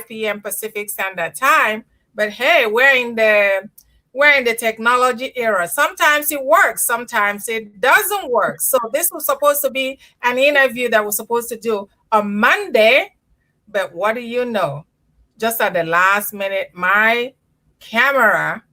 p.m. Pacific Standard Time. But hey, we're in the technology era. Sometimes it works, sometimes it doesn't work. So this was supposed to be an interview that we're supposed to do on Monday, but what do you know? Just at the last minute, my camera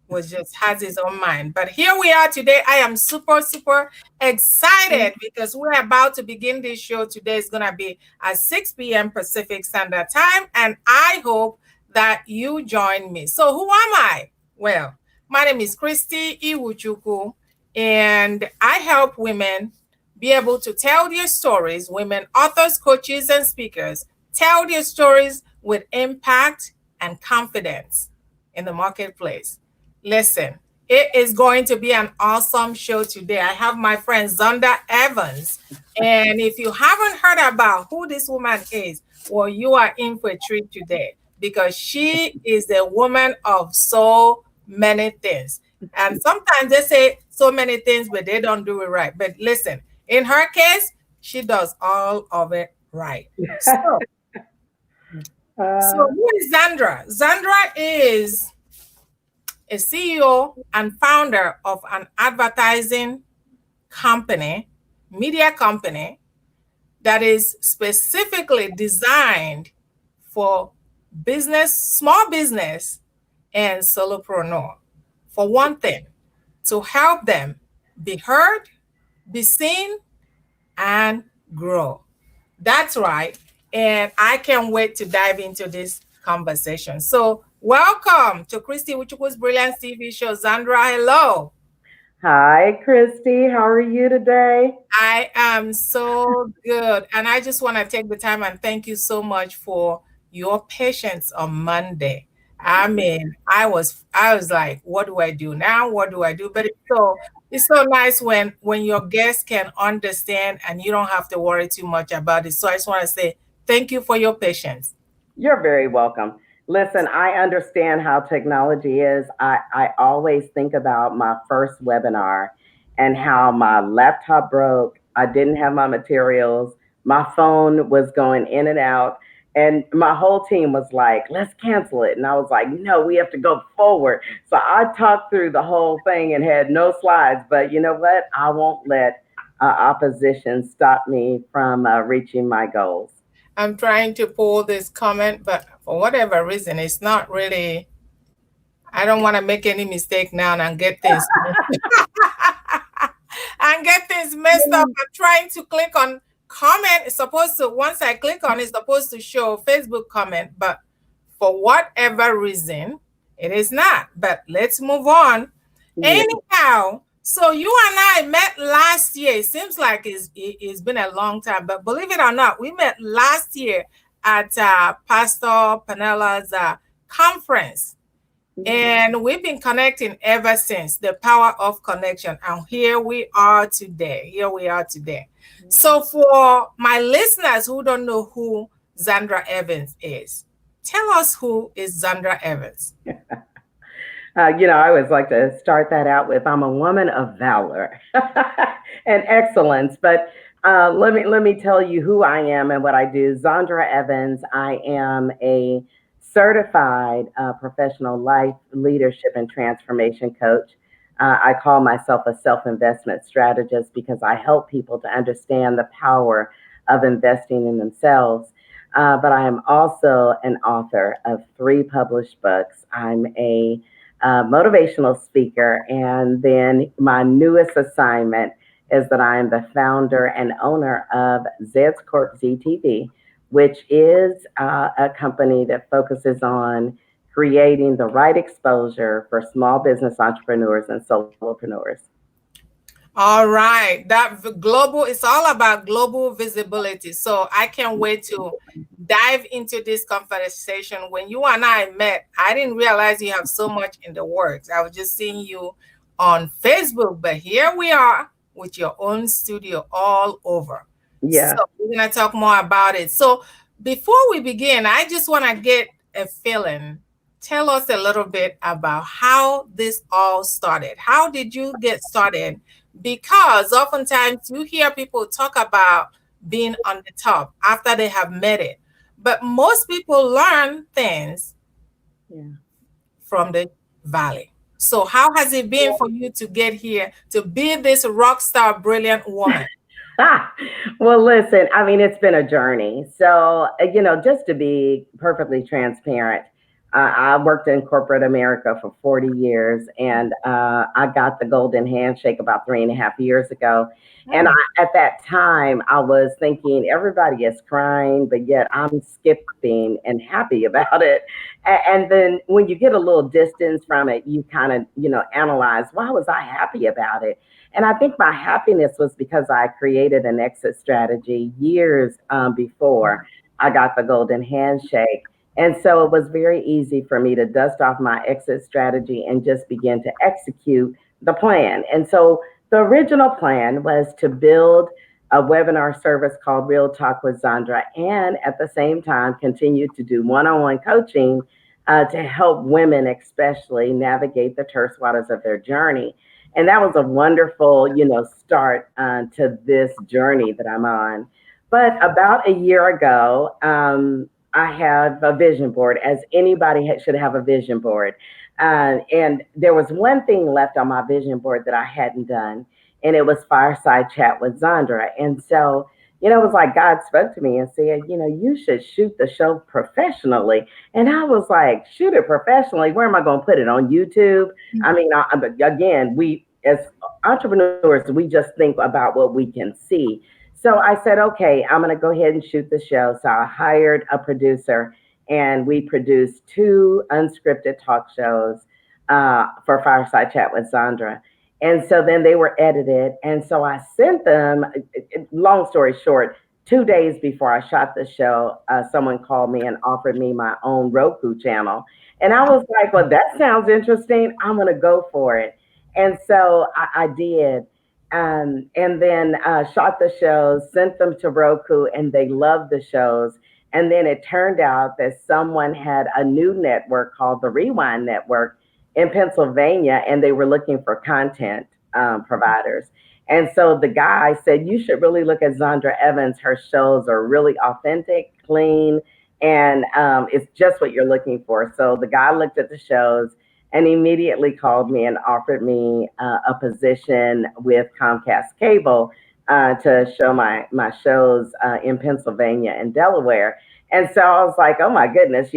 was just has his own mind. But here we are today. I am super, super excited because we're about to begin this show. Today is going to be at 6 p.m. Pacific Standard Time. And I hope that you join me. So who am I? Well, my name is Christy Iwuchukwu, and I help women be able to tell their stories, women authors, coaches, and speakers, tell their stories with impact and confidence in the marketplace. Listen, it is going to be an awesome show today. I have my friend Zonda Evans. And if you haven't heard about who this woman is, well, you are in for a treat today because she is a woman of so many things. And sometimes they say so many things, but they don't do it right. But listen, in her case, she does all of it right. So who is Zandra? Zandra is a CEO and founder of an advertising company, media company, that is specifically designed for business, small business, and solopreneur. For one thing, to help them be heard, be seen, and grow. That's right. And I can't wait to dive into this conversation. So welcome to Christy Iwuchukwu's Brilliant TV show. Zandra, hello. Hi, Christy. How are you today? I am so good. And I just want to take the time and thank you so much for your patience on Monday. I mean, I was like, what do I do now? What do I do? But it's so nice when your guests can understand and you don't have to worry too much about it. So I just want to say thank you for your patience. You're very welcome. Listen, I understand how technology is. I always think about my first webinar and how my laptop broke. I didn't have my materials. My phone was going in and out. And my whole team was like, let's cancel it. And I was like, no, we have to go forward. So I talked through the whole thing and had no slides. But you know what? I won't let opposition stop me from reaching my goals. I'm trying to pull this comment, but for whatever reason, it's not really. I don't want to make any mistake now and get things and get things messed up. I'm trying to click on comment. It's supposed to, once I click on it's supposed to show Facebook comment, but for whatever reason, it is not. But let's move on. Yeah. Anyhow, so you and I met last year. It seems like it's been a long time, but believe it or not, we met last year at Pastor Panella's conference. And we've been connecting ever since, the power of connection. And here we are today. So for my listeners who don't know who Zandra Evans is, tell us who is Zandra Evans. I always like to start that out with I'm a woman of valor and excellence. But let me tell you who I am and what I do. Zandra Evans, I am a certified professional life leadership and transformation coach. I call myself a self-investment strategist because I help people to understand the power of investing in themselves. But I am also an author of 3 published books. I'm a motivational speaker. And then my newest assignment is that I am the founder and owner of Zeds Corp ZTV, which is a company that focuses on creating the right exposure for small business entrepreneurs and solopreneurs. All right. It's all about global visibility. So I can't wait to dive into this conversation. When you and I met, I didn't realize you have so much in the works. I was just seeing you on Facebook, but here we are with your own studio all over. Yeah. So we're going to talk more about it. So before we begin, I just want to get a feeling. Tell us a little bit about how this all started. How did you get started? Because oftentimes you hear people talk about being on the top after they have made it. But most people learn things Yeah. from the valley. So how has it been for you to get here to be this rock star, brilliant woman? Ah, well, listen, I mean, it's been a journey. So, just to be perfectly transparent, I worked in corporate America for 40 years, and I got the golden handshake about 3.5 years ago. And Hmm. at that time, I was thinking everybody is crying, but yet I'm skipping and happy about it. And then when you get a little distance from it, you kind of, analyze, why was I happy about it? And I think my happiness was because I created an exit strategy years before I got the golden handshake. And so it was very easy for me to dust off my exit strategy and just begin to execute the plan. And so the original plan was to build a webinar service called Real Talk with Zandra, and at the same time, continue to do one on one coaching to help women, especially, navigate the terse waters of their journey. And that was a wonderful, start to this journey that I'm on. But about a year ago, I have a vision board, as anybody should have a vision board. And there was one thing left on my vision board that I hadn't done, and it was fireside chat with Zandra. And so, it was like God spoke to me and said, you should shoot the show professionally. And I was like, shoot it professionally? Where am I going to put it on YouTube? I mean, again, we as entrepreneurs, we just think about what we can see. So I said, okay, I'm going to go ahead and shoot the show. So I hired a producer, and we produced two unscripted talk shows for Fireside Chat with Sandra. And so then they were edited. And so I sent them, long story short, 2 days before I shot the show, someone called me and offered me my own Roku channel. And I was like, well, that sounds interesting. I'm going to go for it. And so I did. And then shot the shows, sent them to Roku, and they loved the shows. And then it turned out that someone had a new network called the Rewind Network in Pennsylvania, and they were looking for content providers. And so the guy said, you should really look at Zandra Evans. Her shows are really authentic, clean, and it's just what you're looking for. So the guy looked at the shows and immediately called me and offered me a position with Comcast Cable to show my shows in Pennsylvania and Delaware. And so I was like, oh my goodness,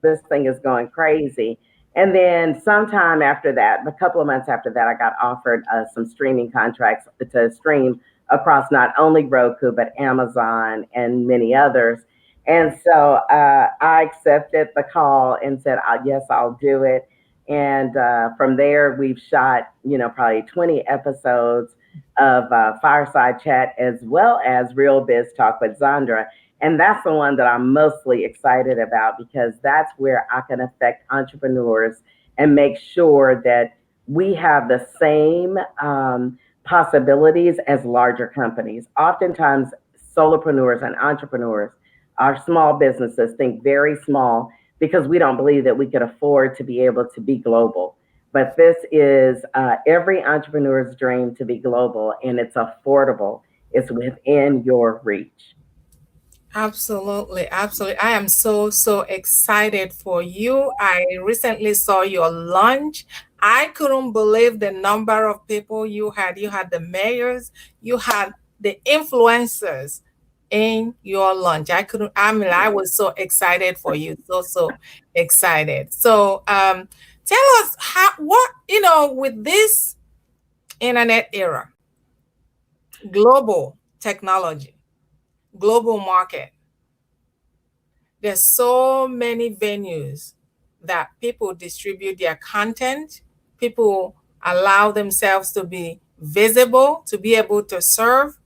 this thing is going crazy. And then sometime after that, a couple of months after that, I got offered some streaming contracts to stream across not only Roku, but Amazon and many others. And so I accepted the call and said, yes, I'll do it. And from there, we've shot, probably 20 episodes of Fireside Chat, as well as Real Biz Talk with Zandra. And that's the one that I'm mostly excited about, because that's where I can affect entrepreneurs and make sure that we have the same possibilities as larger companies. Oftentimes, solopreneurs and entrepreneurs, our small businesses, think very small because we don't believe that we could afford to be able to be global. But this is every entrepreneur's dream, to be global, and it's affordable. It's within your reach. Absolutely, absolutely. I am so, so excited for you. I recently saw your launch. I couldn't believe the number of people you had. You had the mayors, you had the influencers in your launch. I mean, I was so excited for you. So, so excited. So, tell us with this internet era, global technology, global market, there's so many venues that people distribute their content. People allow themselves to be visible, to be able to serve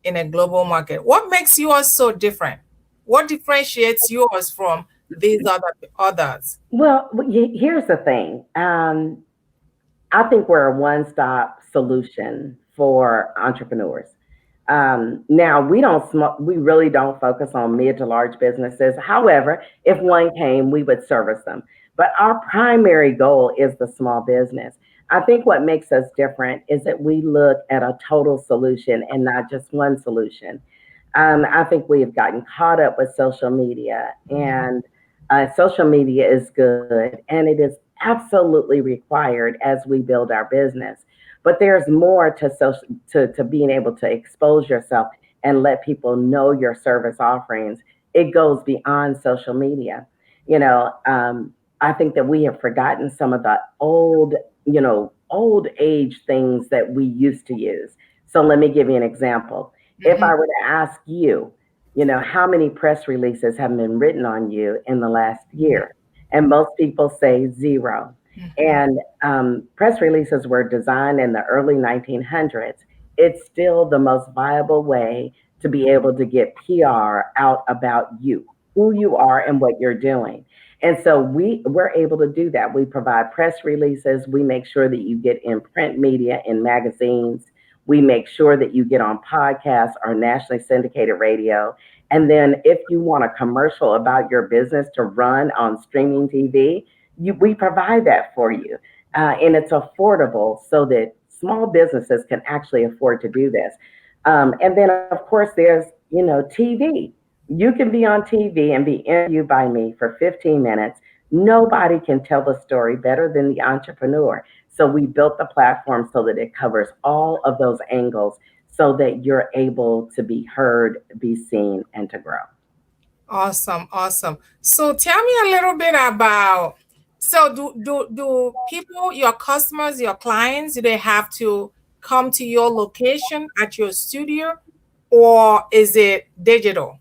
in a global market. What makes yours so different? What differentiates yours from these others? Well, here's the thing. I think we're a one-stop solution for entrepreneurs. Now we really don't focus on mid to large businesses. However, if one came, we would service them. But our primary goal is the small business. I think what makes us different is that we look at a total solution and not just one solution. I think we have gotten caught up with social media, Mhm. and social media is good and it is absolutely required as we build our business. But there's more to to being able to expose yourself and let people know your service offerings. It goes beyond social media. You know, I think that we have forgotten some of the old age things that we used to use. So let me give you an example. If Mhm. I were to ask you, how many press releases have been written on you in the last Mhm. year? And most people say zero. Mhm. And press releases were designed in the early 1900s. It's still the most viable way to be able to get PR out about you, who you are, and what you're doing. And so we're able to do that. We provide press releases. We make sure that you get in print media, in magazines. We make sure that you get on podcasts or nationally syndicated radio. And then if you want a commercial about your business to run on streaming TV, we provide that for you. And it's affordable so that small businesses can actually afford to do this. And then, of course, there's, TV. You can be on TV and be interviewed by me for 15 minutes. Nobody can tell the story better than the entrepreneur. So we built the platform so that it covers all of those angles so that you're able to be heard, be seen, and to grow. Awesome, awesome. So tell me a little bit about, so do people, your customers, your clients, do they have to come to your location at your studio, or is it digital?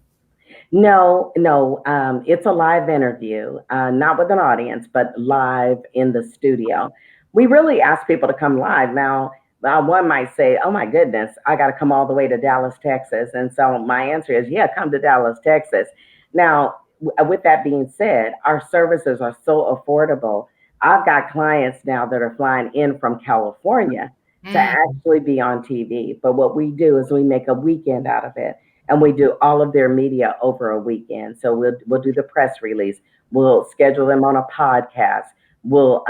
No, no, it's a live interview, not with an audience, but live in the studio. We really ask people to come live. Now, one might say, oh my goodness, I got to come all the way to Dallas, Texas. And so my answer is, yeah, come to Dallas, Texas. Now, with that being said, our services are so affordable. I've got clients now that are flying in from California to Mm. actually be on TV. But what we do is we make a weekend out of it and we do all of their media over a weekend. So we'll do the press release. We'll schedule them on a podcast. We'll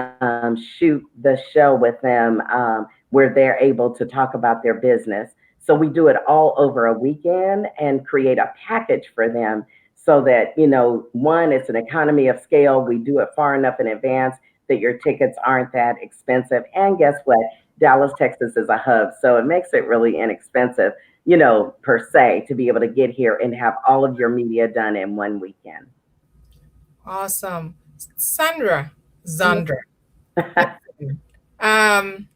shoot the show with them where they're able to talk about their business. So we do it all over a weekend and create a package for them so that, one, it's an economy of scale. We do it far enough in advance that your tickets aren't that expensive. And guess what? Dallas, Texas is a hub, so it makes it really inexpensive, per se, to be able to get here and have all of your media done in one weekend. Awesome. Sandra, Mhm. Zandra. Um,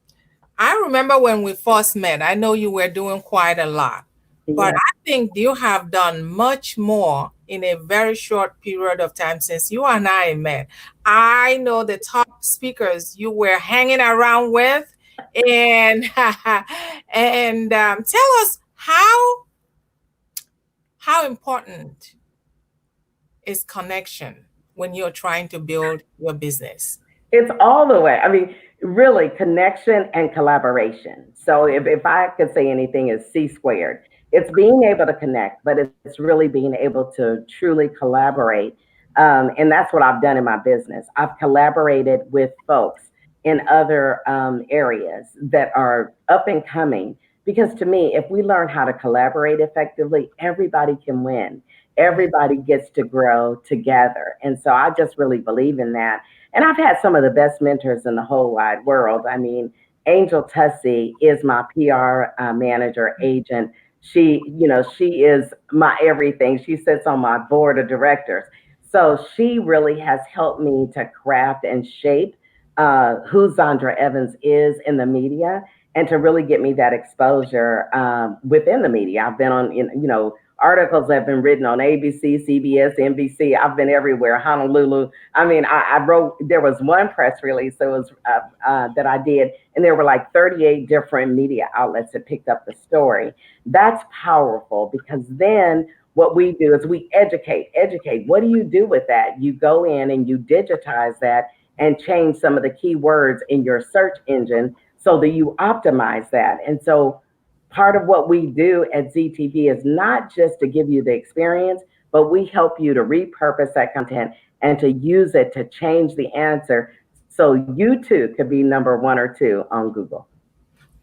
I remember when we first met, I know you were doing quite a lot, but Yeah. I think you have done much more in a very short period of time since you and I met. I know the top speakers you were hanging around with, and and tell us how important is connection when you're trying to build your business. It's all the way. I mean, really, connection and collaboration. So if I could say anything is C squared. It's being able to connect, but it's really being able to truly collaborate. And that's what I've done in my business. I've collaborated with folks in other areas that are up and coming. Because to me, if we learn how to collaborate effectively, everybody can win. Everybody gets to grow together. And so I just really believe in that. And I've had some of the best mentors in the whole wide world. I mean, Angel Tussey is my PR manager, agent. She is my everything. She sits on my board of directors. So she really has helped me to craft and shape who Zandra Evans is in the media and to really get me that exposure within the media. I've been on, articles have been written on ABC, CBS, NBC. I've been everywhere, Honolulu. I mean, I wrote, there was one press release that I did, and there were like 38 different media outlets that picked up the story. That's powerful because then what we do is we educate. What do you do with that? You go in and you digitize that and change some of the keywords in your search engine so that you optimize that. And so part of what we do at ZTV is not just to give you the experience, but we help you to repurpose that content and to use it to change the answer so you too could be number one or two on Google.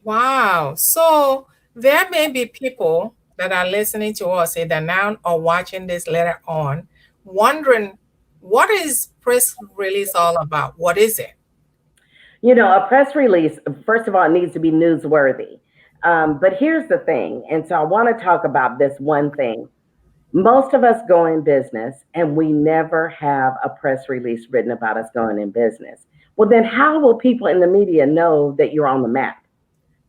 Wow. So there may be people that are listening to us either now or watching this later on, wondering what is press release all about? What is it? A press release, first of all, it needs to be newsworthy. But here's the thing. And so I want to talk about this one thing. Most of us go in business and we never have a press release written about us going in business. Well, then how will people in the media know that you're on the map?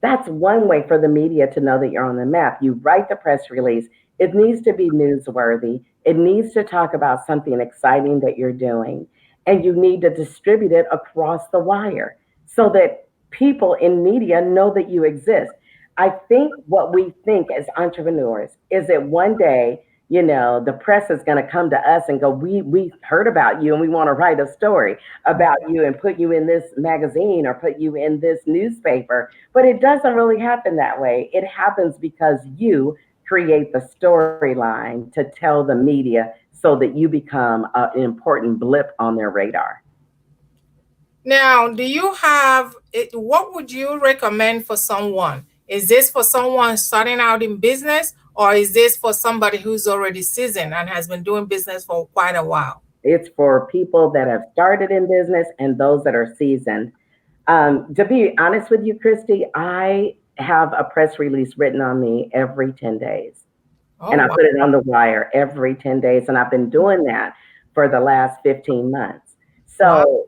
That's one way for the media to know that you're on the map. You write the press release. It needs to be newsworthy. It needs to talk about something exciting that you're doing. And you need to distribute it across the wire so that people in media know that you exist. I think what we think as entrepreneurs is that one day, the press is going to come to us and go, we heard about you and we want to write a story about you and put you in this magazine or put you in this newspaper. But it doesn't really happen that way. It happens because you create the storyline to tell the media so that you become an important blip on their radar. Now, do you have it? What would you recommend for someone? Is this for someone starting out in business, or is this for somebody who's already seasoned and has been doing business for quite a while? It's for people that have started in business and those that are seasoned. To be honest with you, Christy, I have a press release written on me every 10 days. Oh, And I wow. put it on the wire every 10 days. And I've been doing that for the last 15 months. Wow. So,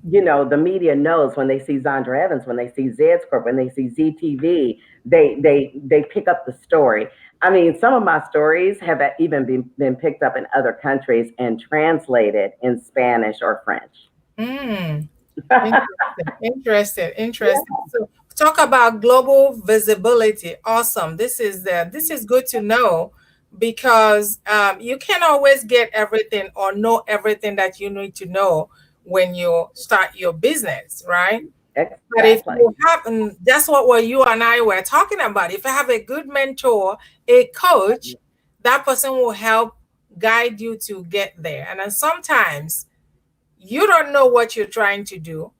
the media knows when they see Zandra Evans, when they see Zeds Corp, when they see ZTV, they pick up the story. I mean, some of my stories have even been picked up in other countries and translated in Spanish or French. Mm, interesting, interesting, interesting. So talk about global visibility. Awesome. This is good to know because you can't always get everything or know everything that you need to know when you start your business, right? But if Exactly. you have, and that's what you and I were talking about. If you have a good mentor, a coach, that person will help guide you to get there. And then sometimes you don't know what you're trying to do,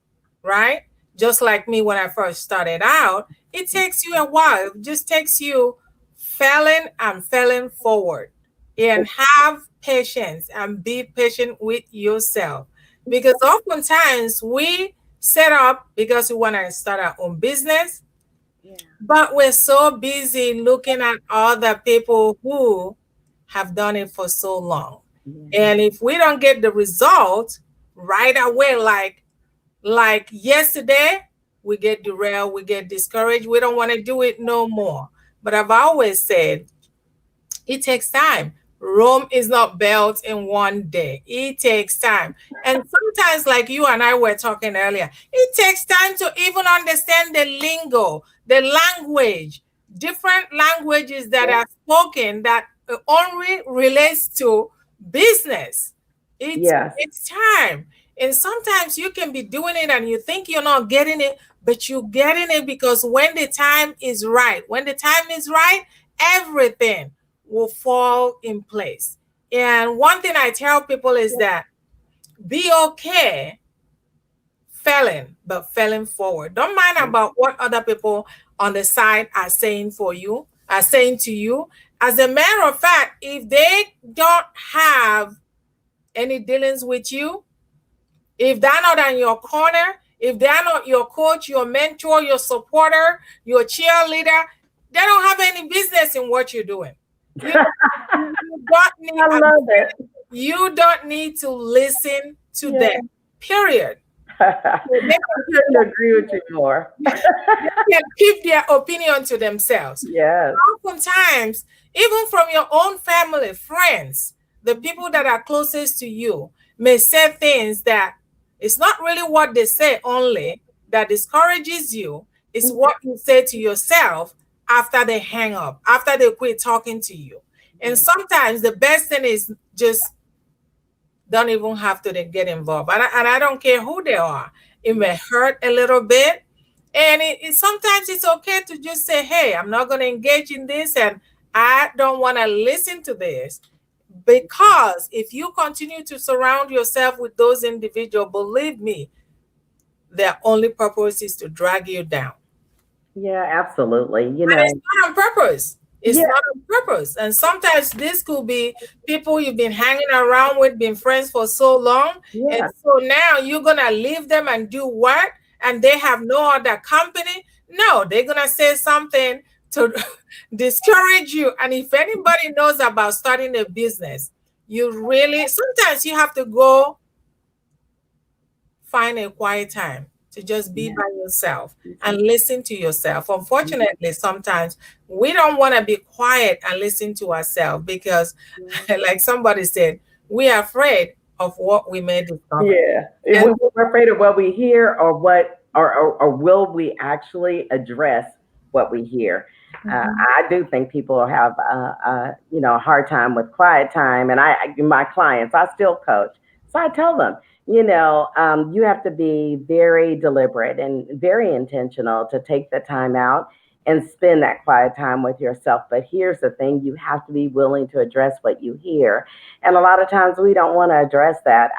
right? Just like me when I first started out, it takes you a while. It just takes you failing forward and have patience and be patient with yourself. Because oftentimes we set up because we want to start our own business, Yeah. but we're so busy looking at other people who have done it for so long. Yeah. And if we don't get the result right away, like yesterday, we get derailed, we get discouraged, we don't want to do it no more. But I've always said it takes time. Rome is not built in one day. It takes time. And sometimes, like you and I were talking earlier, it takes time to even understand the lingo, the language, different languages that Yeah. are spoken that only relates to business. It Yes. takes time. And sometimes you can be doing it and you think you're not getting it, but you're getting it because when the time is right, everything will fall in place. And one thing I tell people is that be okay failing, but failing forward. Don't mind about what other people on the side are saying to you. As a matter of fact, if they don't have any dealings with you, if they're not in your corner, if they're not your coach, your mentor, your supporter, your cheerleader, they don't have any business in what you're doing. You, you don't need I love it. you don't need to listen to Yeah. them. Period. So I couldn't agree with you more. they can keep their opinion to themselves. Yes. Oftentimes, even from your own family, friends, the people that are closest to you may say things that it's not really what they say only that discourages you. It's what you say to yourself after they hang up, after they quit talking to you. And Yeah. sometimes the best thing is just don't even have to get involved. And I don't care who they are. It may hurt a little bit. And sometimes it's okay to just say, hey, I'm not going to engage in this and I don't want to listen to this. Because if you continue to surround yourself with those individuals, believe me, their only purpose is to drag you down. Yeah, absolutely. And it's not on purpose. It's not on purpose. And sometimes this could be people you've been hanging around with, been friends for so long. And Yeah. so now you're going to leave them and do what? And they have no other company? No, they're going to say something to discourage you. And if anybody knows about starting a business, you really, sometimes you have to go find a quiet time to just be Yeah. by yourself Mhm. and listen to yourself. Unfortunately, sometimes we don't want to be quiet and listen to ourselves because, Yeah. like somebody said, we are afraid of what we may discover. Yeah. And And we're afraid of what we hear or what, or will we actually address what we hear? mhm, I do think people have, a hard time with quiet time. And my clients, I still coach. So I tell them, you have to be very deliberate and very intentional to take the time out and spend that quiet time with yourself. But here's the thing, you have to be willing to address what you hear. And a lot of times we don't want to address that.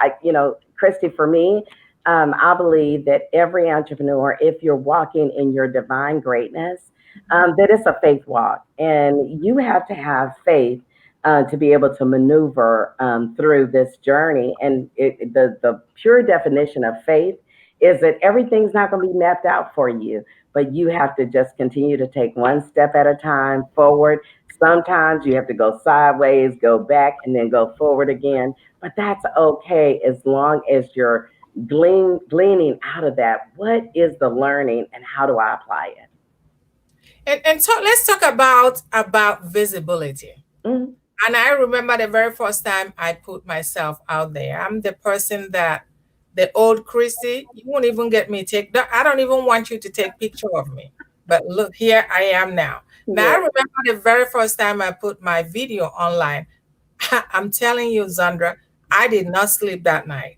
Christy, for me, I believe that every entrepreneur, if you're walking in your divine greatness, that it's a faith walk, and you have to have faith to be able to maneuver through this journey. And the pure definition of faith is that everything's not going to be mapped out for you, but you have to just continue to take one step at a time forward. Sometimes you have to go sideways, go back, and then go forward again. But that's okay as long as you're gleaning out of that. What is the learning and how do I apply it? and so let's talk about visibility. Mm, And I remember the very first time I put myself out there. I'm the person that the old Christy, you won't even get me take. I don't even want you to take picture of me. But look, here I am now. Now I yeah, remember the very first time I put my video online. I'm telling you, Zandra, I did not sleep that night.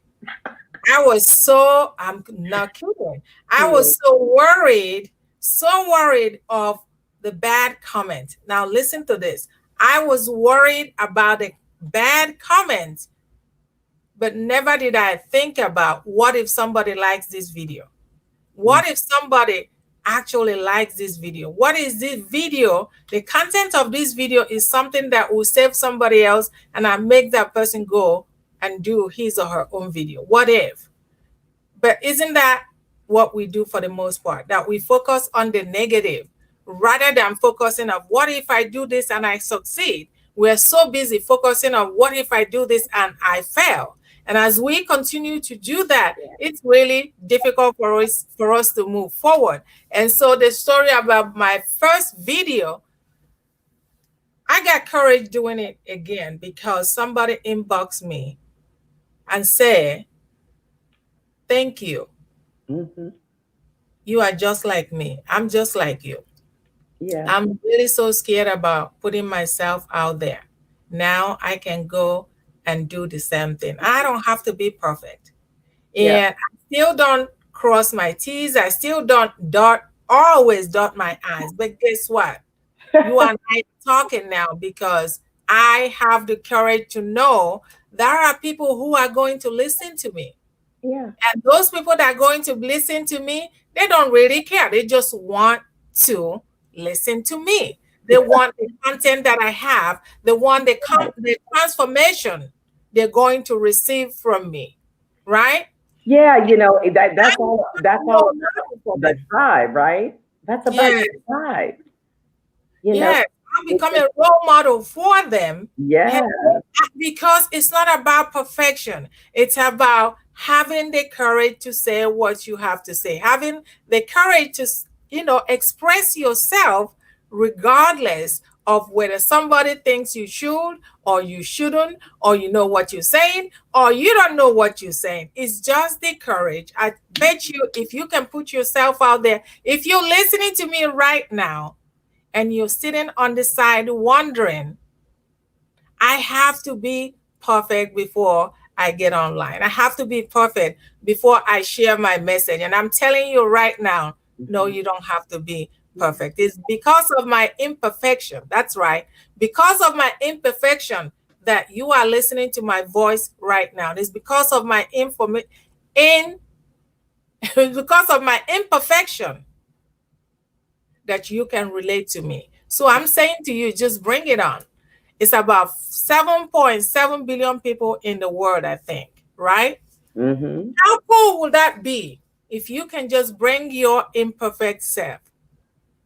I'm not kidding. I yeah, was so worried of the bad comment. Now, listen to this. I was worried about the bad comments, but never did I think about what if somebody likes this video? mm, What if somebody actually likes this video? What is this video? The content of this video is something that will save somebody else and I make that person go and do his or her own video. What if? But isn't that what we do for the most part? That we focus on the negative rather than focusing on what if I do this and I succeed? We're so busy focusing on what if I do this and I fail. And as we continue to do that, yeah, it's really difficult for us to move forward. And so the story about my first video, I got courage doing it again because somebody inboxed me and said, "Thank you. hmm, You are just like me. I'm just like you." yeah, I'm really so scared about putting myself out there. Now I can go and do the same thing. I don't have to be perfect. yeah, And I still don't cross my T's. I still don't always dot my I's. But guess what? You and I are talking now because I have the courage to know there are people who are going to listen to me. yeah, And those people that are going to listen to me, they don't really care. They just want to listen to me. They want the content that I have. They want right. the transformation they're going to receive from me. Right? Yeah, that I'm that's all becoming that's a all role about model for the them. tribe, right? That's about Yeah. your tribe, you know. Yes, I'm It becoming just, a role model for them. yeah, And because it's not about perfection, it's about having the courage to say what you have to say, having the courage to, express yourself regardless of whether somebody thinks you should or you shouldn't, or you know what you're saying, or you don't know what you're saying. It's just the courage. I bet you if you can put yourself out there, if you're listening to me right now, and you're sitting on the side wondering, I have to be perfect before I get online. I have to be perfect before I share my message. And I'm telling you right now, no, mhm, you don't have to be yeah, perfect. It's because of my imperfection. That's right. Because of my imperfection that you are listening to my voice right now. It's because of my in it's because of my imperfection that you can relate to me. So I'm saying to you, just bring it on. It's about 7.7 billion people in the world, I think, right? Mm-hmm. How cool would that be if you can just bring your imperfect self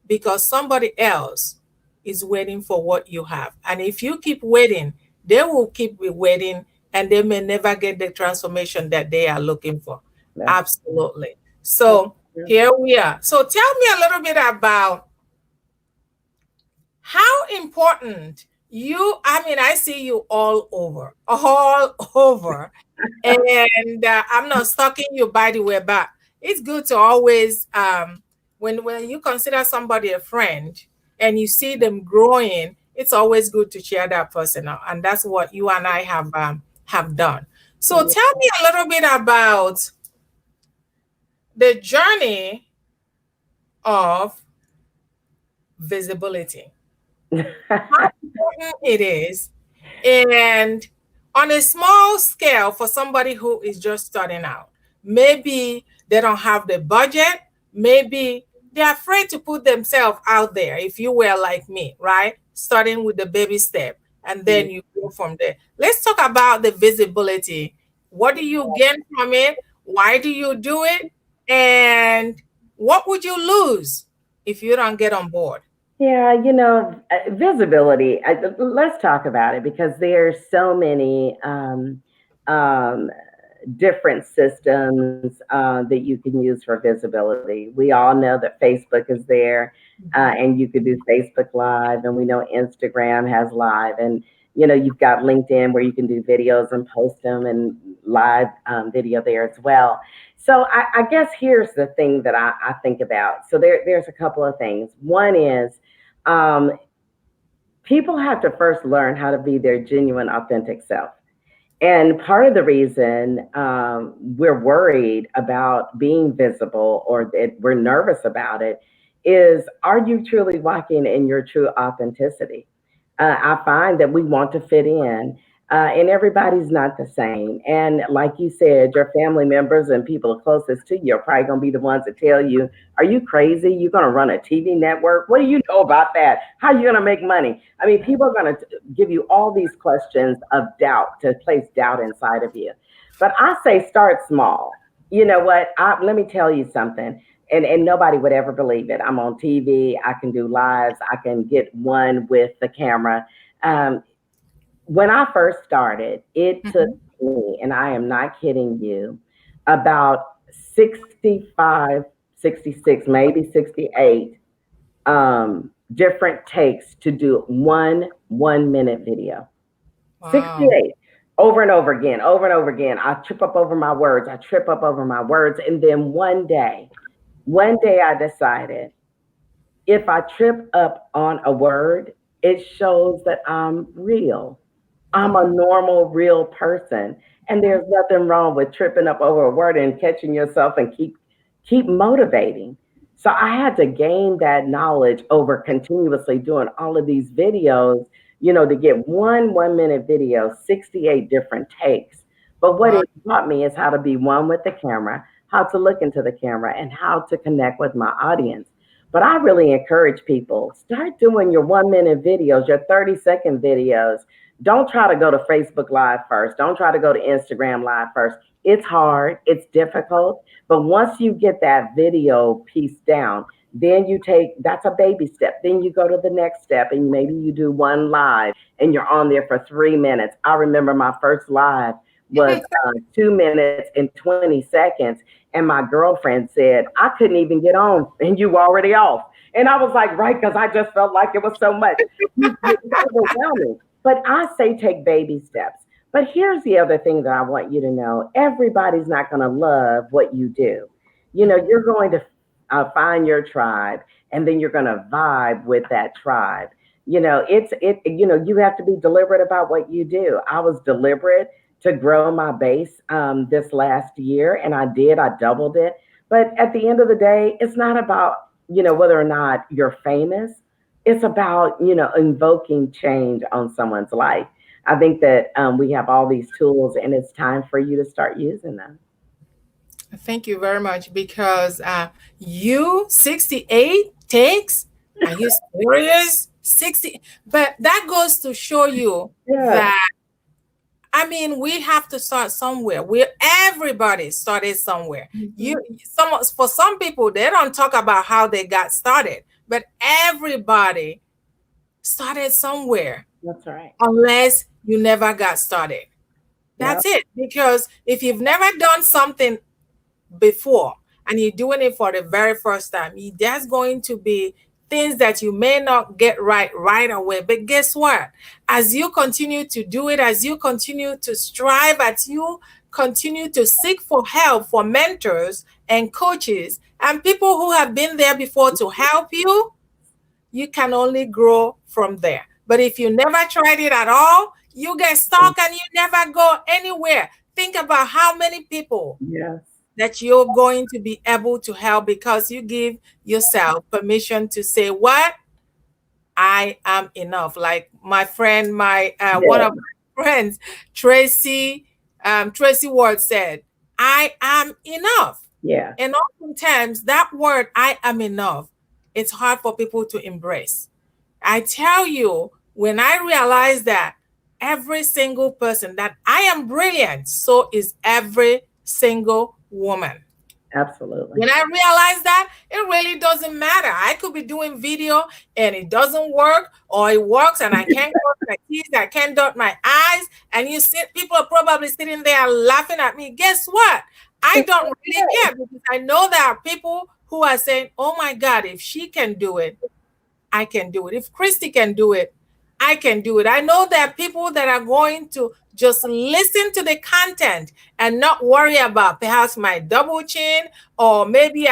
because somebody else is waiting for what you have? And if you keep waiting, they will keep waiting and they may never get the transformation that they are looking for. That's Absolutely. that's So true. here we are. So tell me a little bit about how important I mean, I see you all over. And I'm not stalking you, by the way, but it's good to always, when you consider somebody a friend and you see them growing, it's always good to cheer that person up. And that's what you and I have done. So tell me a little bit about the journey of visibility. How Yeah. important it is, and on a small scale for somebody who is just starting out. Maybe they don't have the budget, maybe they're afraid to put themselves out there. If you were like me, right, starting with the baby step and then you go from there. Let's talk about the visibility. What do you gain from it? Why do you do it? And what would you lose if you don't get on board? Yeah, visibility. Let's talk about it because there's so many um, different systems that you can use for visibility. We all know that Facebook is there, Mhm. and you could do Facebook Live, and we know Instagram has live, and you've got LinkedIn where you can do videos and post them and live video there as well. So I guess here's the thing that I think about. So there's a couple of things. One is um, people have to first learn how to be their genuine, authentic self. And part of the reason we're worried about being visible or that we're nervous about it is, are you truly walking in your true authenticity? I find that we want to fit in, and everybody's not the same. And like you said, your family members and people closest to you are probably going to be the ones that tell you, are you crazy? You're going to run a TV network? What do you know about that? How are you going to make money? I mean, people are going to give you all these questions of doubt to place doubt inside of you. But I say start small. You know what? Let me tell you something. And nobody would ever believe it. I'm on TV. I can do lives. I can get one with the camera. Um, when I first started, it took Mhm. me, and I am not kidding you, about 65, 66, maybe 68 different takes to do one minute video. Wow. 68 over and over again, over and over again. I trip up over my words. I trip up over my words. And then one day I decided if I trip up on a word, it shows that I'm real. I'm a Mhm. normal, real person. And Mhm. there's nothing wrong with tripping up over a word and catching yourself and keep motivating. So I had to gain that knowledge over continuously doing all of these videos, to get one minute video, 68 different takes. But what Wow. it taught me is how to be one with the camera, how to look into the camera, and how to connect with my audience. But I really encourage people, start doing your 1 minute videos, your 30-second videos. Don't try to go to Facebook Live first. Don't try to go to Instagram Live first. It's hard, it's difficult. But once you get that video piece down, then that's a baby step. Then you go to the next step and maybe you do one live and you're on there for 3 minutes. I remember my first live was 2 minutes and 20 seconds. And my girlfriend said, I couldn't even get on and you were already off. And I was like, right, because I just felt like it was so much. It's overwhelming. But I say take baby steps. But here's the other thing that I want you to know, everybody's not going to love what you do. You're going to find your tribe, and then you're going to vibe with that tribe. You have to be deliberate about what you do. I was deliberate to grow my base this last year, and I doubled it. But at the end of the day, it's not about whether or not you're famous. It's about invoking change on someone's life. I think that we have all these tools, and it's time for you to start using them. Thank you very much because you 68 takes. Are you serious? 60. But that goes to show you Yes. that, I mean, we have to start somewhere. We everybody started somewhere. Hmm. For some people, they don't talk about how they got started, but everybody started somewhere, That's right. unless you never got started. That's Yep. it. Because if you've never done something before and you're doing it for the very first time, there's going to be things that you may not get right away. But guess what? As you continue to do it, as you continue to strive, as you continue to seek for help, for mentors and coaches and people who have been there before to help you can only grow from there. But if you never tried it at all, you get stuck and you never go anywhere. Think about how many people Yes. that you're going to be able to help because you give yourself permission to say, what? I am enough. Like my friend, my one Yeah. of my friends, Tracy, Tracy Ward said, I am enough. Yeah. And oftentimes that word, I am enough, it's hard for people to embrace. I tell you, when I realize that every single person, that I am brilliant, so is every single woman. Absolutely. When I realize that, it really doesn't matter. I could be doing video and it doesn't work, or it works and I can't cross my teeth, I can't dot my eyes, and you see people are probably sitting there laughing at me. Guess what? I It's don't really okay. care because I know there are people who are saying, "Oh my God, if she can do it, I can do it. If Christy can do it, I can do it." I know there are people that are going to just listen to the content and not worry about perhaps my double chin, or maybe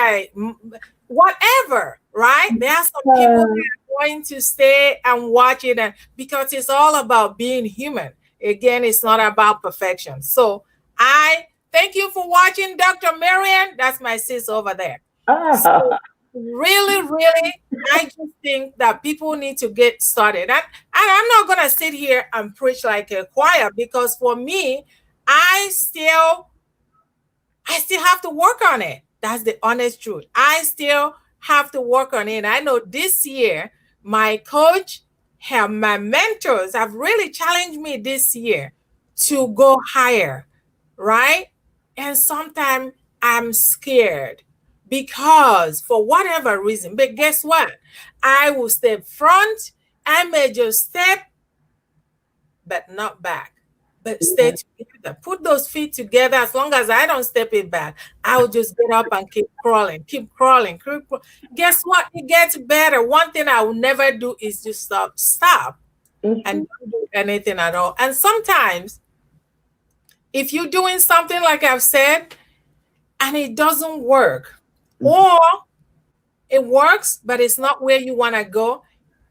whatever, right? There are some people that Uh, are going to stay and watch it, and because it's all about being human. Again, it's not about perfection. So I thank you for watching, Dr. Marian. That's my sis over there. So ah, really, really, I just think that people need to get started. And I'm not gonna sit here and preach like a choir, because for me, I still I still have to work on it. That's the honest truth. I still have to work on it. I know this year, my coach, my mentors have really challenged me this year to go higher, right? And sometimes I'm scared because for whatever reason, but guess what? I will step front, I may just step but not back. But stay yes. together. Put those feet together. As long as I don't step it back, I will just get up and keep crawling, keep crawling, Guess what? It gets better. One thing I will never do is just stop, Hmm. and don't do anything at all. And sometimes, if you're doing something like I've said, and it doesn't work, or it works, but it's not where you want to go,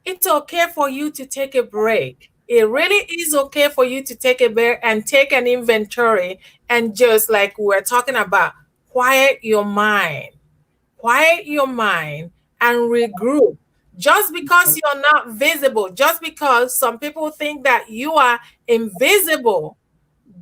it's okay for you to take a break. It really is okay for you to take a break and take an inventory, and just like we're talking about, quiet your mind. Quiet your mind and regroup. Just because you're not visible, just because some people think that you are invisible,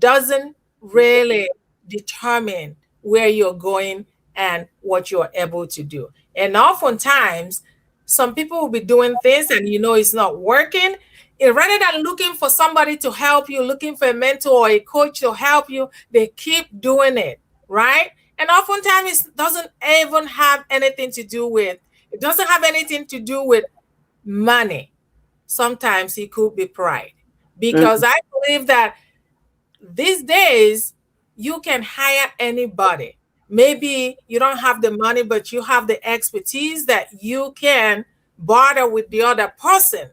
doesn't really determine where you're going and what you're able to do. And oftentimes, some people will be doing things and you know it's not working. And rather than looking for somebody to help you, looking for a mentor or a coach to help you, they keep doing it, right? And oftentimes it doesn't even have anything to do with, it doesn't have anything to do with money. Sometimes it could be pride. Because I believe that these days you can hire anybody. Maybe you don't have the money, but you have the expertise that you can barter with the other person,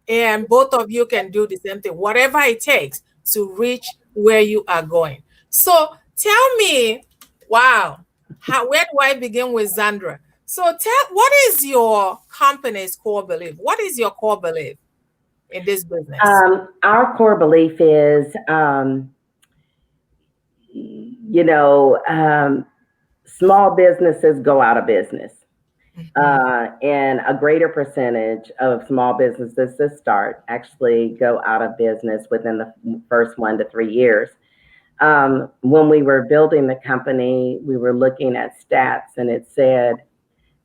and both of you can do the same thing, whatever it takes to reach where you are going. So tell me, wow, where do I begin with Zandra? So what is your company's core belief? What is your core belief in this business? Our core belief is, you know, small businesses go out of business. Mhm. And a greater percentage of small businesses that start actually go out of business within the first 1 to 3 years. When we were building the company, we were looking at stats, and it said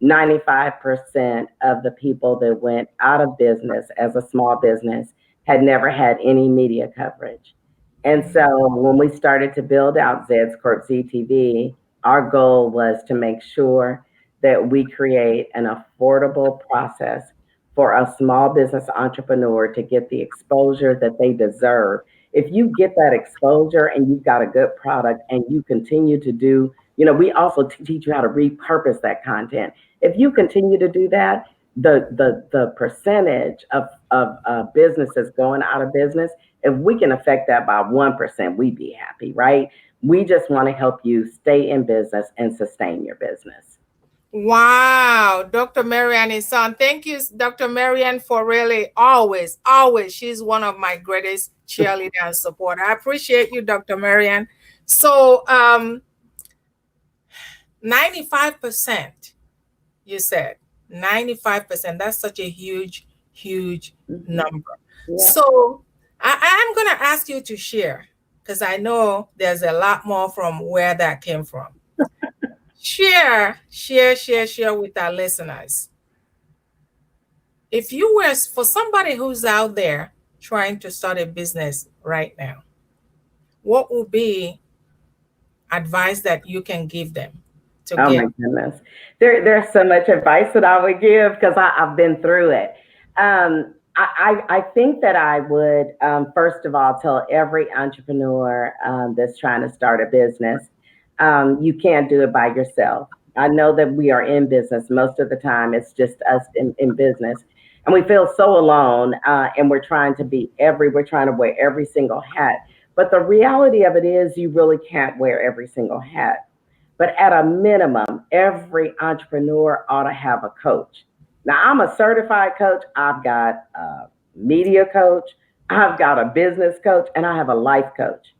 95% of the people that went out of business as a small business had never had any media coverage. And Mhm. so when we started to build out Zeds Corp ZTV, our goal was to make sure that we create an affordable process for a small business entrepreneur to get the exposure that they deserve. If you get that exposure and you've got a good product and you continue to do, we also teach you how to repurpose that content. If you continue to do that, the percentage of businesses going out of business, if we can affect that by 1%, we'd be happy, right? We just want to help you stay in business and sustain your business. Wow, Dr. Marianne is on. Thank you, Dr. Marianne, for really always. She's one of my greatest cheerleader and support. I appreciate you, Dr. Marianne. So, 95%, you said 95%. That's such a huge Hmm. number. Yeah. So, I'm going to ask you to share because I know there's a lot more from where that came from. Share with our listeners. If you were for somebody who's out there trying to start a business right now, what would be advice that you can give them to Oh get? my goodness. There's so much advice that I would give because I've been through it. I think that I would, first of all, tell every entrepreneur that's trying to start a business, you can't do it by yourself. I know that we are in business most of the time, it's just us in business. And we feel so alone, and we're trying to wear every single hat. But the reality of it is, you really can't wear every single hat. But at a minimum, every entrepreneur ought to have a coach. Now, I'm a certified coach. I've got a media coach, I've got a business coach, and I have a life coach.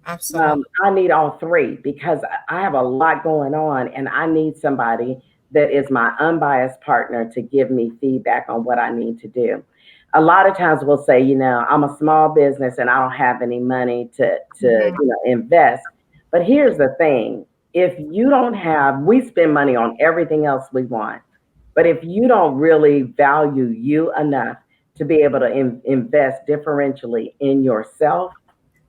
Absolutely. I need all three because I have a lot going on and I need somebody that is my unbiased partner to give me feedback on what I need to do. A lot of times we'll say, I'm a small business and I don't have any money to Mhm. invest. But here's the thing. If you don't have, we spend money on everything else we want. But if you don't really value you enough to be able to invest differentially in yourself,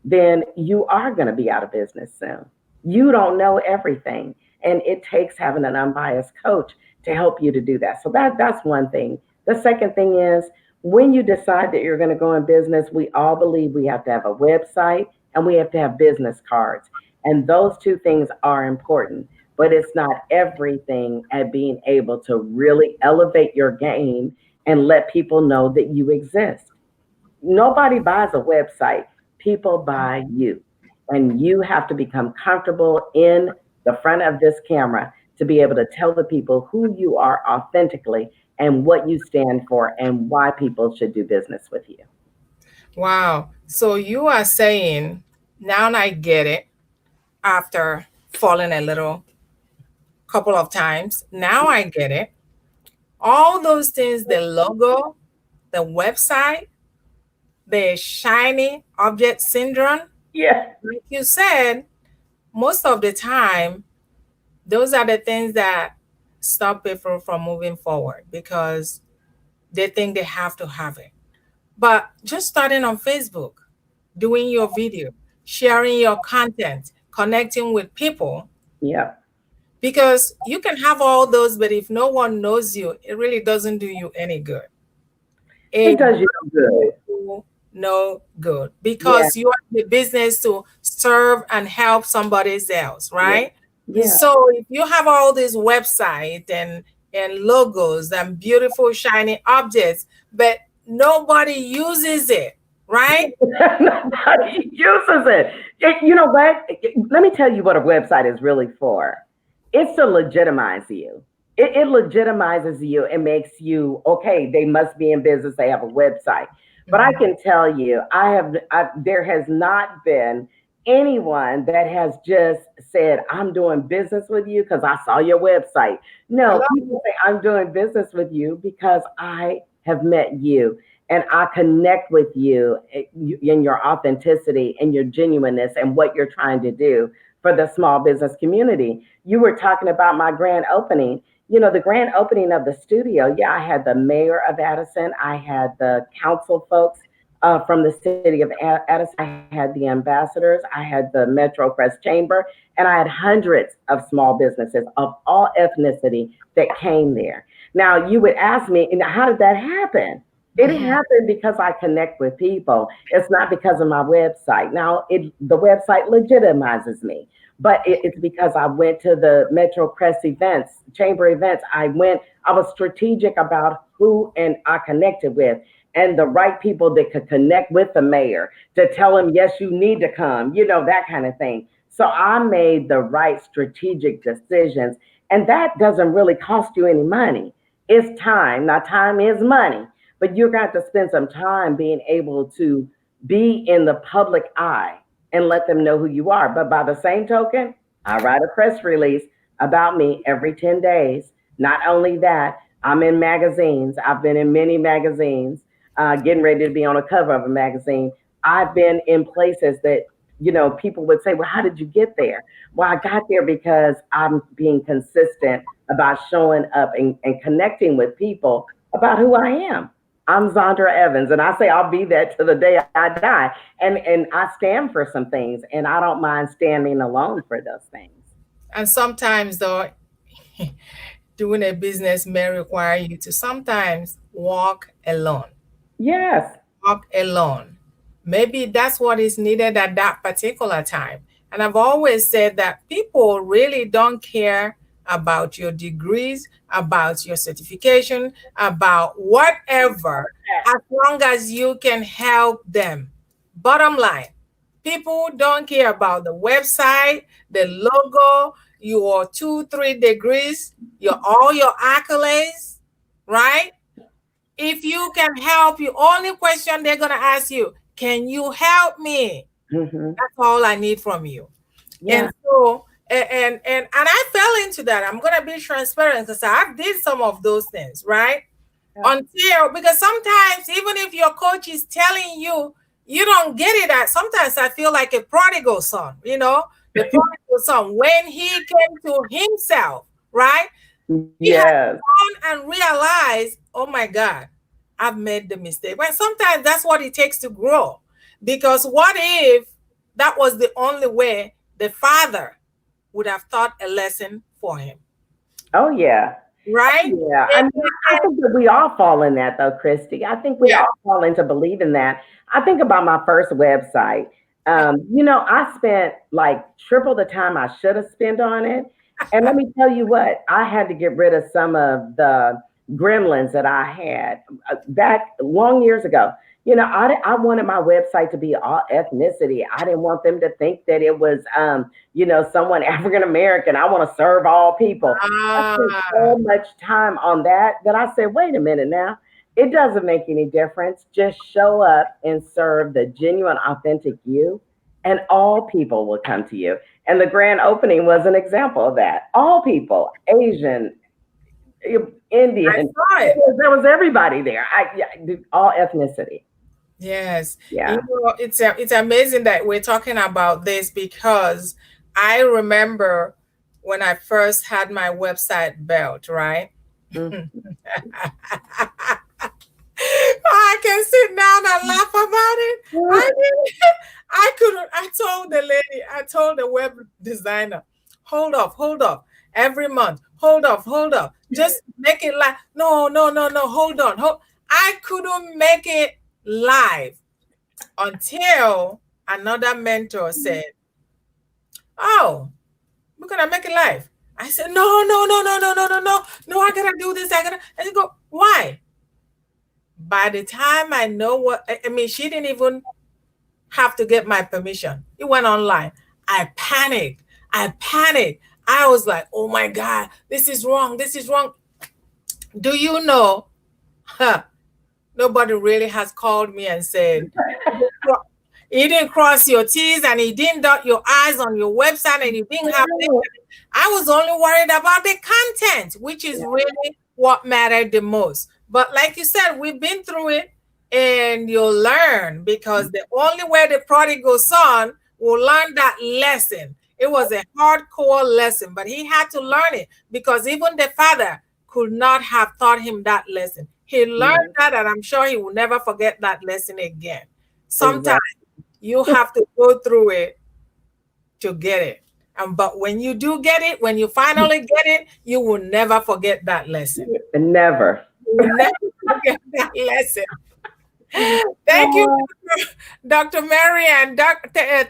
then you are going to be out of business soon. You don't know everything. And it takes having an unbiased coach to help you to do that. So that's one thing. The second thing is when you decide that you're going to go in business, we all believe we have to have a website and we have to have business cards. And those two things are important, but it's not everything at being able to really elevate your game and let people know that you exist. Nobody buys a website. People buy you. And you have to become comfortable in the front of this camera to be able to tell the people who you are authentically and what you stand for and why people should do business with you. Wow. So you are saying, now I get it after falling a little couple of times. Now I get it. All those things, the logo, the website, the shiny object syndrome, Yeah. like you said, most of the time, those are the things that stop people from moving forward because they think they have to have it. But just starting on Facebook, doing your video, sharing your content, connecting with people, Yeah. because you can have all those, but if no one knows you, it really doesn't do you any good. It It does you no do good. you no good Yeah. because you are in the business to serve and help somebody else, Yeah. right? Yeah. So if you have all these websites and logos and beautiful shiny objects, but nobody uses it, right? Nobody uses it. You know what? Let me tell you what a website is really for. It's to legitimize you. It legitimizes you and makes you okay. They must be in business. They have a website. But I Mhm. can tell you, there has not been anyone that has just said, "I'm doing business with you because I saw your website." No, Hello? people say, "I'm doing business with you because I have met you." And I connect with you in your authenticity and your genuineness and what you're trying to do for the small business community. You were talking about my grand opening. the grand opening of the studio, yeah, I had the mayor of Addison, I had the council folks from the city of Addison, I had the ambassadors, I had the Metro Press Chamber, and I had hundreds of small businesses of all ethnicity that came there. Now, you would ask me, and how did that happen? It Mhm. happened because I connect with people. It's not because of my website. Now, the website legitimizes me, but it's because I went to the Metro Press events, chamber events. I was strategic about who and I connected with and the right people that could connect with the mayor to tell him, yes, you need to come, that kind of thing. So I made the right strategic decisions, and that doesn't really cost you any money. It's time. Now, time is money, but you're going to have to spend some time being able to be in the public eye and let them know who you are. But by the same token, I write a press release about me every 10 days. Not only that, I'm in magazines. I've been in many magazines, getting ready to be on a cover of a magazine. I've been in places that, people would say, well, how did you get there? Well, I got there because I'm being consistent about showing up and connecting with people about who I am. I'm Zandra Evans, and I say I'll be that to the day I die. And I stand for some things, and I don't mind standing alone for those things. And sometimes, though, doing a business may require you to sometimes walk alone. Yes. Walk alone. Maybe that's what is needed at that particular time. And I've always said that people really don't care about your degrees, about your certification, about whatever, as long as you can help them. Bottom line, people don't care about the website, the logo, your 2, 3 degrees, all your accolades, right? If you can help, you only question they're gonna ask you, can you help me? Hmm. That's all I need from you. And Yeah. so and I fell into that. I'm gonna be transparent because I did some of those things, right? Yeah. Until, because sometimes even if your coach is telling you, you don't get it. At sometimes I feel like a prodigal son, the prodigal son when he came to himself, right? He had Yes. gone and realized, oh my God, I've made the mistake. But sometimes that's what it takes to grow. Because what if that was the only way the father would have taught a lesson for him, Oh, yeah. right? Yeah, I mean, I think that we all fall in that though, Christy. I think we Yeah. all fall into believing that. I think about my first website. I spent like triple the time I should have spent on it. And let me tell you what, I had to get rid of some of the gremlins that I had back long years ago. I wanted my website to be all ethnicity. I didn't want them to think that it was, someone African American. I want to serve all people. I spent Ah, so much time on that I said, wait a minute now. It doesn't make any difference. Just show up and serve the genuine, authentic you, and all people will come to you. And the grand opening was an example of that. All people, Asian, I Indian, saw it. there was everybody there. Yeah, all ethnicity. Yes. Yeah. It's amazing that we're talking about this because I remember when I first had my website built, right? Mm. I can sit down and laugh about it. I mean, I couldn't. I told the web designer, hold up, every month, hold up, just make it live. No, no, no, no, hold on. I couldn't make it live until another mentor said, oh, we're going to make it live. I said, no, no, no, no, no, no, no, no, no, I got to do this. And you go, why? By the time I know what, I mean, she didn't even have to get my permission. It went online. I panicked. I panicked. I was like, oh my God, this is wrong. This is wrong. Do you know? Huh, nobody really has called me and said, he didn't cross your T's and he didn't dot your I's on your website and you didn't have this. I was only worried about the content, which is really what mattered the most. But like you said, we've been through it and you'll learn because the only way the prodigal son will learn that lesson It was a hardcore lesson, but he had to learn it because even the father could not have taught him that lesson. He learned Right. that, and I'm sure he will never forget that lesson again. Sometimes Exactly. you have to go through it to get it. But when you do get it, when you finally get it, you will never forget that lesson. Never. You will never forget that lesson. Thank you, Oh, Dr. Mary, and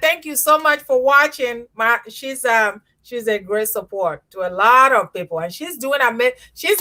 thank you so much for watching. She's a great support to a lot of people, and she's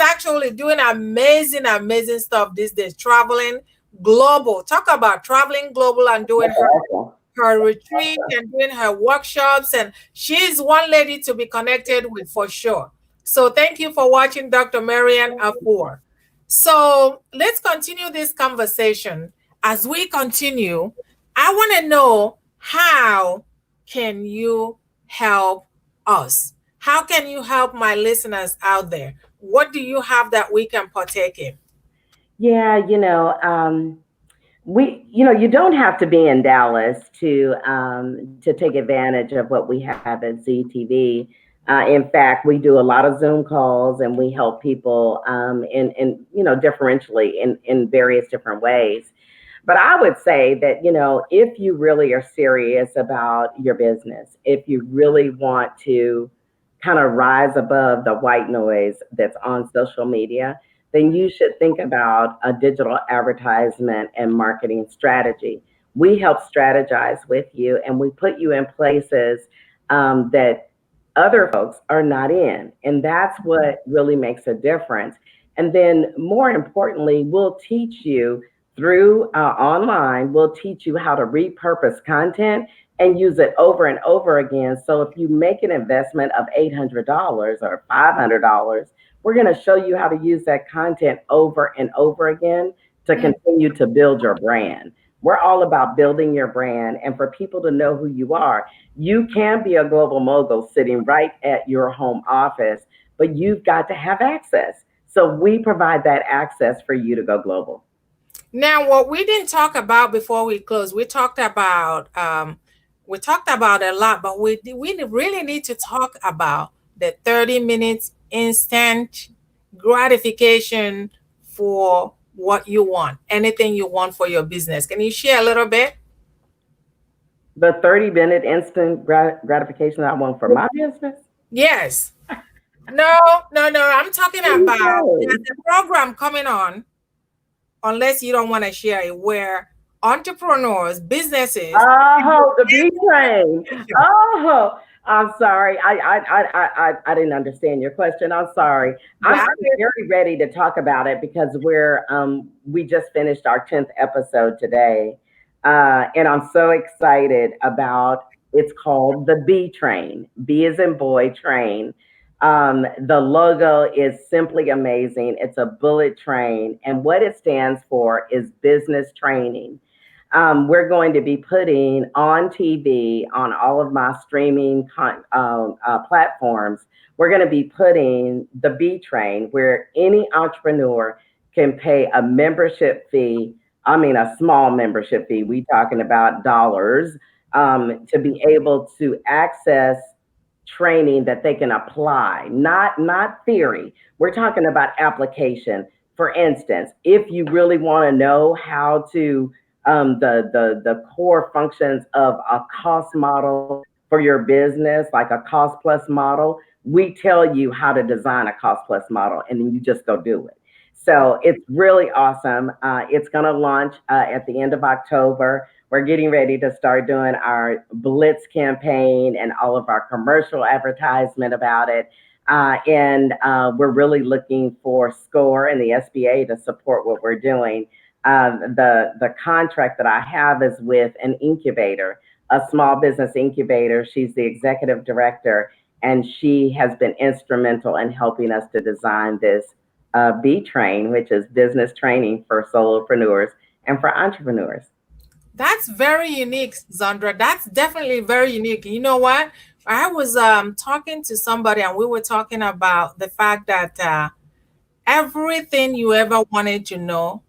actually doing amazing stuff these days, traveling global. Talk about traveling global and doing that's awesome. her retreat and doing her workshops, and she's one lady to be connected with for sure. So thank you for watching, Dr. Marian Afour. So let's continue this conversation. As we continue, I want to know, how can you help us? How can you help my listeners out there? What do you have that we can partake in? Yeah, you don't have to be in Dallas to take advantage of what we have at ZTV. In fact, we do a lot of Zoom calls and we help people in differentially in various different ways. But I would say that, if you really are serious about your business, if you really want to kind of rise above the white noise that's on social media, then you should think about a digital advertisement and marketing strategy. We help strategize with you and we put you in places that other folks are not in. And that's what really makes a difference. And then, more importantly, we'll teach you through online, we'll teach you how to repurpose content and use it over and over again. So if you make an investment of $800 or $500, we're going to show you how to use that content over and over again to Mm. continue to build your brand. We're all about building your brand and for people to know who you are. You can be a global mogul sitting right at your home office, but you've got to have access. So we provide that access for you to go global. Now, what we didn't talk about before we close, we talked about a lot, but we really need to talk about the 30 minutes instant gratification for what you want, anything you want for your business. Can you share a little bit? The 30-minute instant gratification I want for my business. Yes. No, no. I'm talking about there's a program coming on, unless you don't want to share it, where entrepreneurs, businesses, Oh, the B train. Oh, I'm sorry. I didn't understand your question. I'm sorry. I'm that is very ready to talk about it because we just finished our 10th episode today. And I'm so excited about it's called the B train. B is in boy train. The logo is simply amazing. It's a bullet train, and what it stands for is business training. We're going to be putting on TV on all of my streaming platforms. We're going to be putting the B Train, where any entrepreneur can pay a membership fee. I mean, a small membership fee. We talking about dollars to be able to access training that they can apply, not theory. We're talking about application. For instance, if you really want to know how to the core functions of a cost model for your business, like a cost plus model, we tell you how to design a cost plus model, and then you just go do it. So it's really awesome. It's going to launch at the end of October. We're getting ready to start doing our Blitz campaign and all of our commercial advertisement about it. And we're really looking for SCORE and the SBA to support what we're doing. The contract that I have is with an incubator, a small business incubator. She's the executive director, and she has been instrumental in helping us to design this B Train, which is business training for solopreneurs and for entrepreneurs. That's very unique, Zandra. That's definitely very unique. You know what? I was talking to somebody, and we were talking about the fact that everything you ever wanted to know,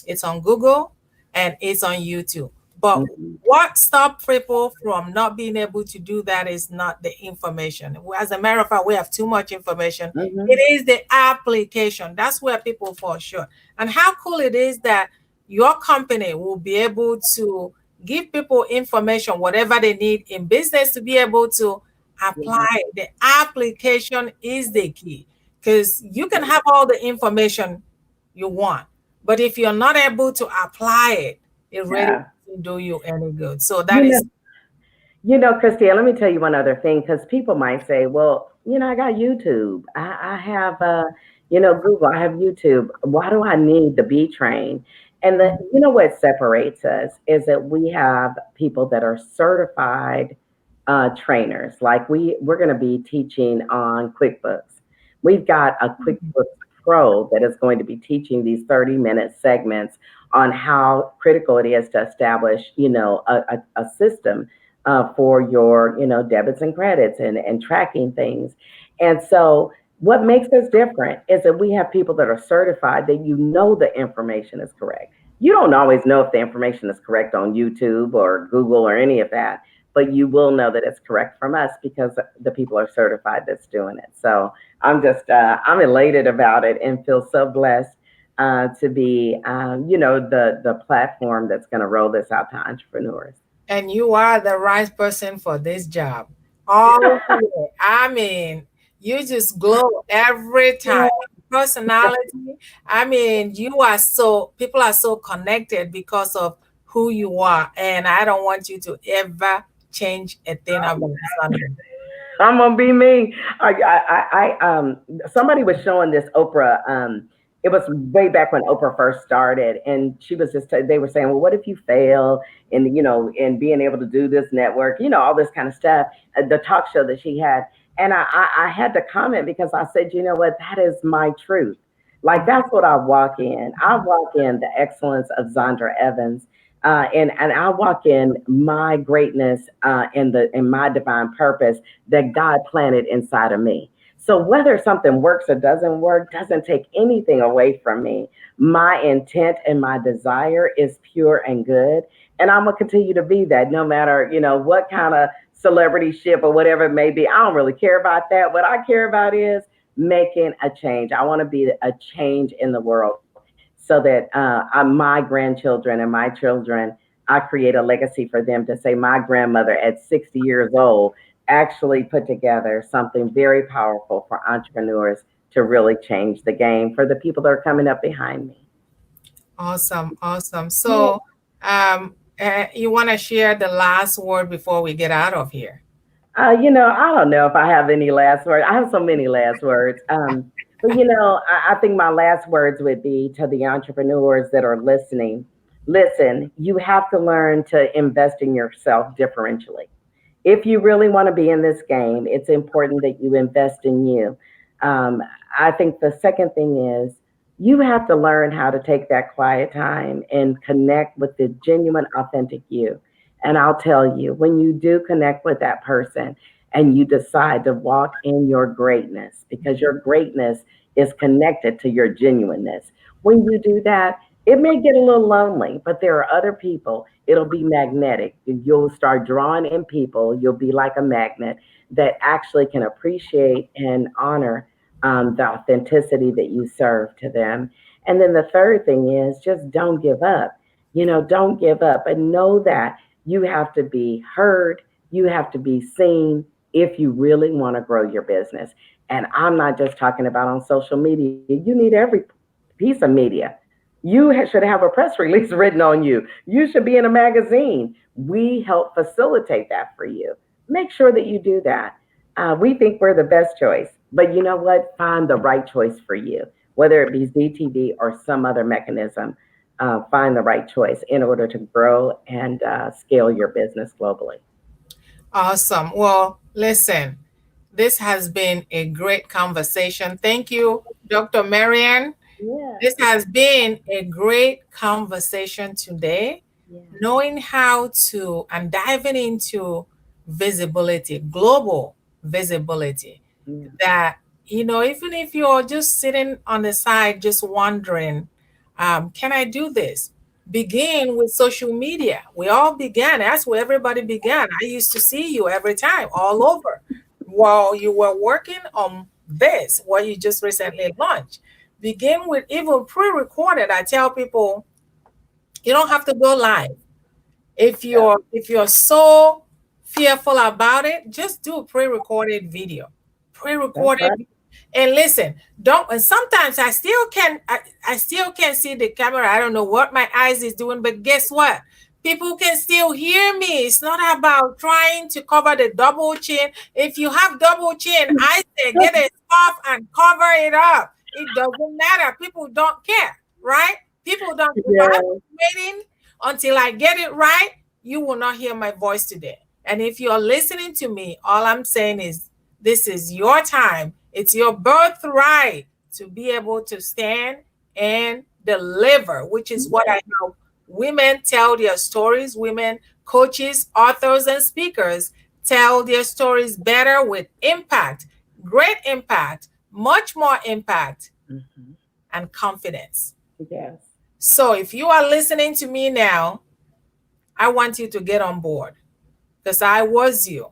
it's on Google and it's on YouTube. But Mhm. what stops people from not being able to do that is not the information. As a matter of fact, we have too much information. It Mhm. is the application. That's where people fall short. And how cool it is that your company will be able to give people information, whatever they need in business to be able to Yeah. apply. The application is the key because you can have all the information you want, but if you're not able to apply it, it really Yeah. doesn't do you any good. So that You know, is Christia, let me tell you one other thing because people might say, well, I got YouTube. I have, Google. I have YouTube. Why do I need the B train? And what separates us is that we have people that are certified trainers. Like we're going to be teaching on QuickBooks. We've got a QuickBooks Pro that is going to be teaching these 30-minute segments on how critical it is to establish, a system for your, debits and credits and tracking things. And so what makes us different is that we have people that are certified that the information is correct. You don't always know if the information is correct on YouTube or Google or any of that, but you will know that it's correct from us because the people are certified that's doing it. So I'm elated about it and feel so blessed to be, the platform that's going to roll this out to entrepreneurs. and you are the right person for this job. All the way. I mean, you just glow every time. Personality. I mean, you are so people are so connected because of who you are. And I don't want you to ever change a thing about Sandra. I'm gonna be me. Somebody was showing this Oprah. It was way back when Oprah first started, and she was they were saying, well, what if you fail, and and being able to do this network, all this kind of stuff. The talk show that she had, and I had to comment because I said, you know what, that is my truth. Like that's what I walk in. I walk in the excellence of Zandra Evans, and I walk in my greatness in my divine purpose that God planted inside of me. So whether something works or doesn't work doesn't take anything away from me. My intent and my desire is pure and good, and I'm gonna continue to be that no matter what kind of celebrity ship or whatever it may be. I don't really care about that. What I care about is making a change. I want to be a change in the world so that my grandchildren and my children, I create a legacy for them to say my grandmother at 60 years old actually put together something very powerful for entrepreneurs to really change the game for the people that are coming up behind me. Awesome, awesome. Yeah. So, you want to share the last word before we get out of here? I don't know if I have any last words. I have so many last words. But I think my last words would be to the entrepreneurs that are listening. Listen, you have to learn to invest in yourself differentially. If you really want to be in this game, it's important that you invest in you. Um, I think the second thing is you have to learn how to take that quiet time and connect with the genuine, authentic you. And I'll tell you, when you do connect with that person and you decide to walk in your greatness, because your greatness is connected to your genuineness, when you do that, it may get a little lonely, but there are other people. It'll be magnetic. You'll start drawing in people. You'll be like a magnet that actually can appreciate and honor the authenticity that you serve to them. And then the third thing is just don't give up. Don't give up, and know that you have to be heard, you have to be seen if you really want to grow your business. And I'm not just talking about on social media, you need every piece of media. Should have a press release written on you. You should be in a magazine. We help facilitate that for you. Make sure that you do that. We think we're the best choice, but you know what? Find the right choice for you, whether it be ZTV or some other mechanism. Find the right choice in order to grow and scale your business globally. Awesome. Well, listen, this has been a great conversation. Thank you, Dr. Marianne. This Yeah, has been a great conversation today, yeah, knowing how to and diving into visibility, global visibility. yeah. That, even if you're just sitting on the side, just wondering, can I do this? begin with social media. We all began. That's where everybody began. I used to see you every time, all over, while you were working on this, what you just recently launched. Begin with even pre-recorded. I tell people you don't have to go live. Yeah, If you're so fearful about it, just do a pre-recorded video. that's Pre-recorded right. and listen, don't and sometimes I still can't see the camera. I don't know what my eyes is doing, but guess what? People can still hear me. It's not about trying to cover the double chin. If you have double chin, I say get a scarf and cover it up. It doesn't matter. People don't care, right? People don't. If I'm Yeah. waiting until I get it right, you will not hear my voice today. And if you're listening to me, all I'm saying is this is your time. It's your birthright to be able to stand and deliver, which is what I know. Women tell their stories. Women, coaches, authors, and speakers tell their stories better with impact, great impact, much more impact, Hmm. and confidence. Yes. So if you are listening to me now, I want you to get on board because I was you.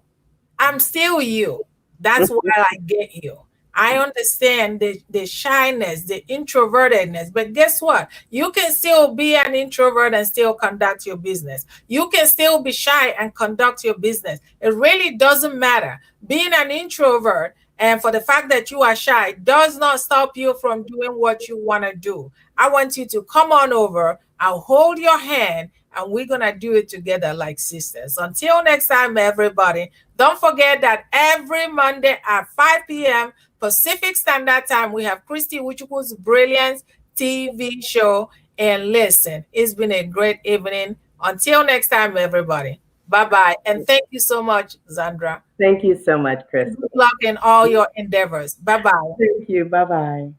I'm still you. That's why I get you. I understand the shyness, the introvertedness, but guess what? You can still be an introvert and still conduct your business. You can still be shy and conduct your business. It really doesn't matter. Being an introvert and for the fact that you are shy does not stop you from doing what you want to do. I want you to come on over. I'll hold your hand and we're going to do it together like sisters. Until next time, everybody. Don't forget that every Monday at 5 p.m. Pacific Standard Time, we have Christy Uchukwu's Brilliance TV show. And listen, it's been a great evening. Until next time, everybody. Bye bye. And thank you so much, Zandra. Thank you so much, Good Christy. luck in all your endeavors. Bye bye. Thank you. Bye bye.